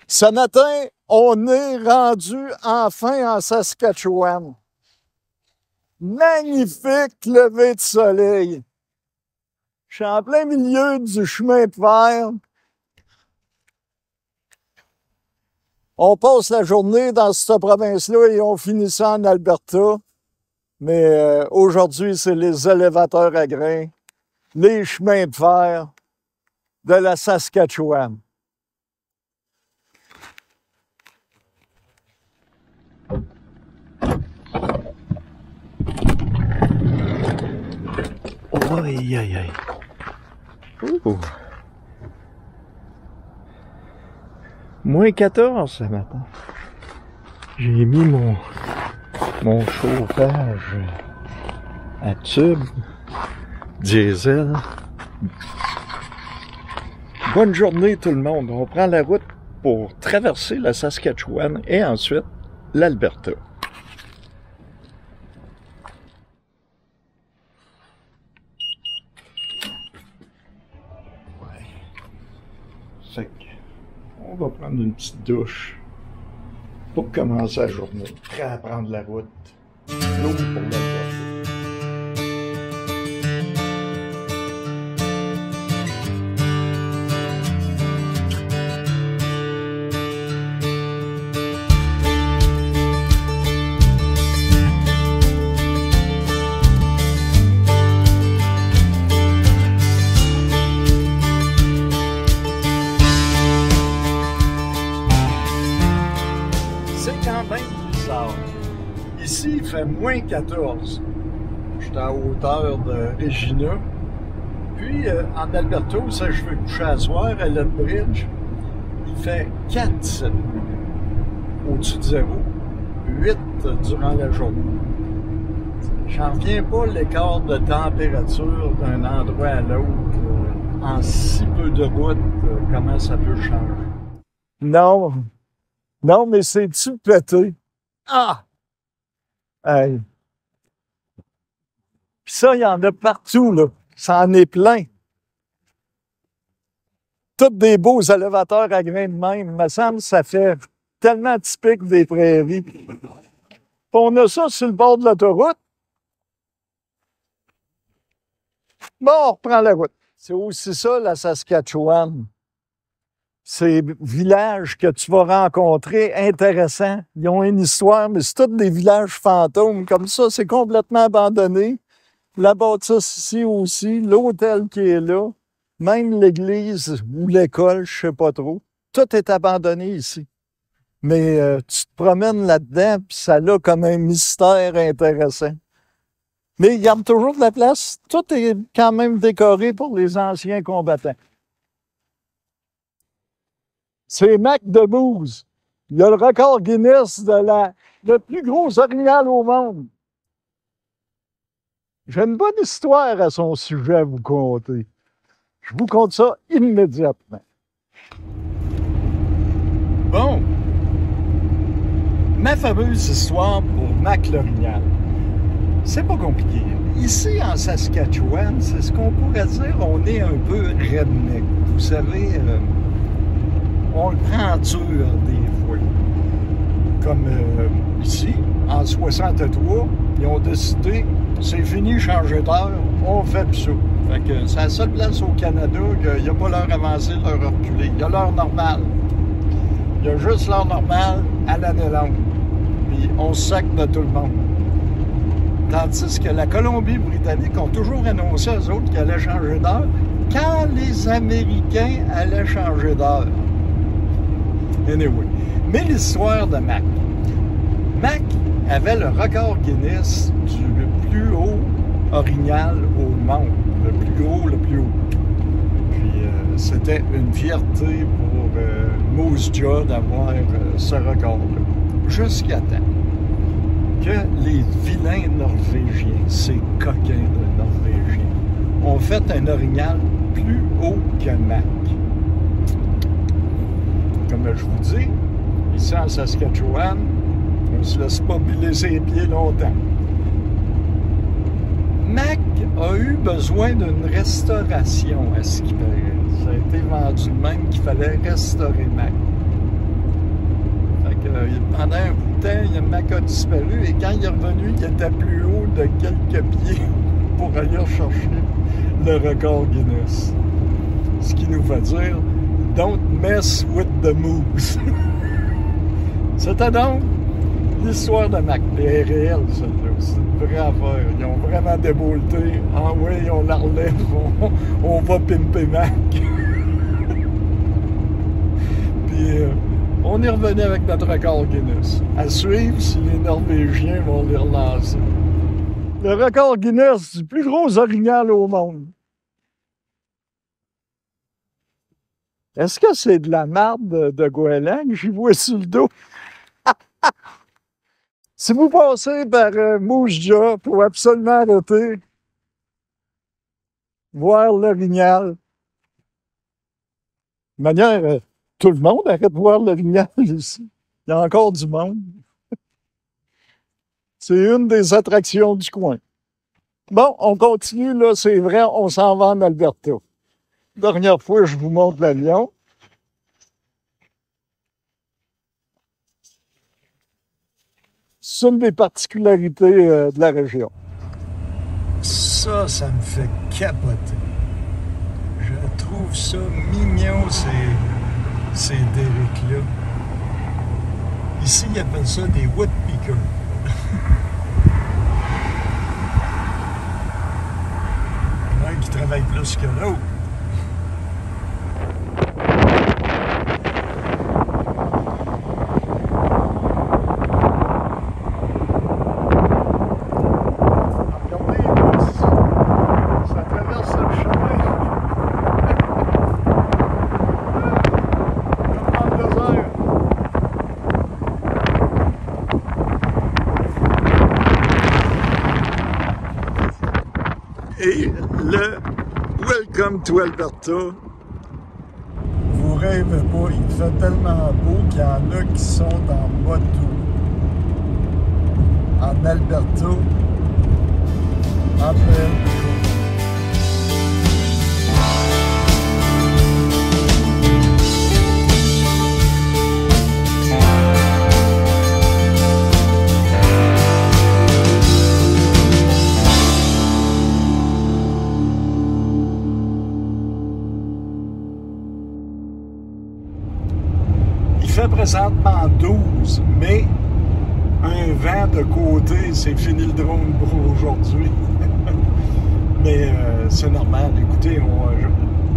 Ce matin, on est rendu enfin en Saskatchewan. Magnifique lever de soleil. Je suis en plein milieu du chemin de fer. On passe la journée dans cette province-là et on finit ça en Alberta. Mais aujourd'hui, c'est les élévateurs à grains, les chemins de fer de la Saskatchewan. Aïe, aïe, aïe. Moins 14 ce matin. J'ai mis mon chauffage à tube diesel. Bonne journée tout le monde. On prend la route pour traverser la Saskatchewan et ensuite l'Alberta. On va prendre une petite douche pour commencer la journée. Prêt à prendre la route. L'eau pour l'Alberta. Ici, il fait moins 14. Je suis à hauteur de Regina. Puis, en Alberta, où ça, je vais coucher à soir, à Lethbridge, il fait 4 cette nuit. Au-dessus de 0. 8 durant la journée. J'en reviens pas l'écart de température d'un endroit à l'autre. En si peu de route, comment ça peut changer? Non. Non, mais c'est-tu pété? Ah! Hey. Puis ça, il y en a partout, là. Ça en est plein. Tous des beaux élévateurs à grains de même. Il me semble que ça fait tellement typique des prairies. Puis on a ça sur le bord de l'autoroute. Bon, on reprend la route. C'est aussi ça, la Saskatchewan. Ces villages que tu vas rencontrer intéressants. Ils ont une histoire, mais c'est tous des villages fantômes. Comme ça, c'est complètement abandonné. La bâtisse ici aussi, l'hôtel qui est là, même l'église ou l'école, je sais pas trop. Tout est abandonné ici. Mais tu te promènes là-dedans, puis ça a comme un mystère intéressant. Mais il y a toujours de la place. Tout est quand même décoré pour les anciens combattants. C'est Mac de Moose. Il a le record Guinness de le plus gros orignal au monde. J'ai une bonne histoire à son sujet à vous conter. Je vous conte ça immédiatement. Bon. Ma fameuse histoire pour Mac l'orignal. C'est pas compliqué. Ici, en Saskatchewan, c'est ce qu'on pourrait dire, on est un peu redneck. Vous savez... on le prend dur des fois. Comme ici, en 63, ils ont décidé, c'est fini, changer d'heure, on fait plus ça. Fait que c'est la seule place au Canada qu'il n'y a pas l'heure avancée, l'heure reculée. Il y a l'heure normale. Il y a juste l'heure normale à l'année longue. Puis on se sacre de tout le monde. Tandis que la Colombie-Britannique ont toujours annoncé aux autres qu'ils allaient changer d'heure quand les Américains allaient changer d'heure. Anyway. Mais l'histoire de Mac. Mac avait le record Guinness du plus haut orignal au monde. Le plus haut. Puis c'était une fierté pour Moose Jaw d'avoir ce record-là. Jusqu'à temps que les vilains Norvégiens, ces coquins de Norvégiens, ont fait un orignal plus haut que Mac. Comme je vous dis, ici en Saskatchewan, on ne se laisse pas biler ses pieds longtemps. Mac a eu besoin d'une restauration, à ce qui paraît. Ça a été vendu de même qu'il fallait restaurer Mac. Pendant un bout de temps, Mac a disparu et quand il est revenu, il était plus haut de quelques pieds pour aller chercher le record Guinness. Ce qui nous fait dire « Don't mess with the moose ». C'était donc l'histoire de Mac. Elle est réelle, celle-là. C'est une vraie affaire. Ils ont vraiment débolté. Ah oui, on la relève, on va pimper Mac. Puis on est revenu avec notre record Guinness. À suivre si les Norvégiens vont les relancer. Le record Guinness du plus gros orignal au monde. Est-ce que c'est de la marde de goéland que j'y vois sur le dos? Si vous passez par Moose Jaw, il faut absolument arrêter, voir l'orignal. De manière, tout le monde arrête de voir l'orignal ici. Il y a encore du monde. C'est une des attractions du coin. Bon, on continue, là, c'est vrai, on s'en va en Alberta. Dernière fois, je vous montre l'avion. C'est une des particularités de la région. Ça me fait capoter. Je trouve ça mignon, ces derricks-là. Ici, ils appellent ça des woodpeckers. Il y en a un qui travaille plus que l'autre. Et le Welcome to Alberta, vous rêvez pas, il fait tellement beau qu'il y en a qui sont en moto en Alberta en pleine journée. Il fait présentement 12, mais un vent de côté, c'est fini le drone pour aujourd'hui. Mais c'est normal. Écoutez,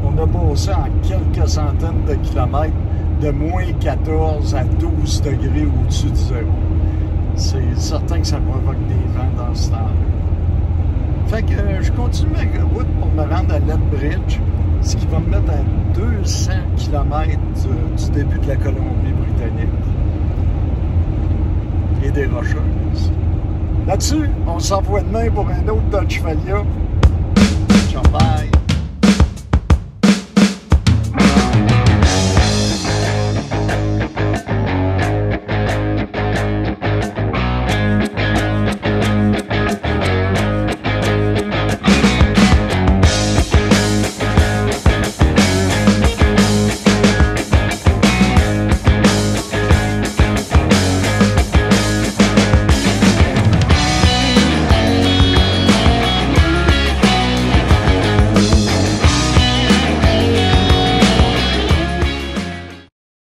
on a passé en quelques centaines de kilomètres de moins 14 à 12 degrés au-dessus du zéro. C'est certain que ça provoque des vents dans ce temps-là. Fait que je continue ma route pour me rendre à Lethbridge, ce qui va me mettre à 200 km du début de la Colombie-Britannique. Et des rocheuses. Là-dessus, on s'envoie demain pour un autre Dodge Valia. Ciao, bye!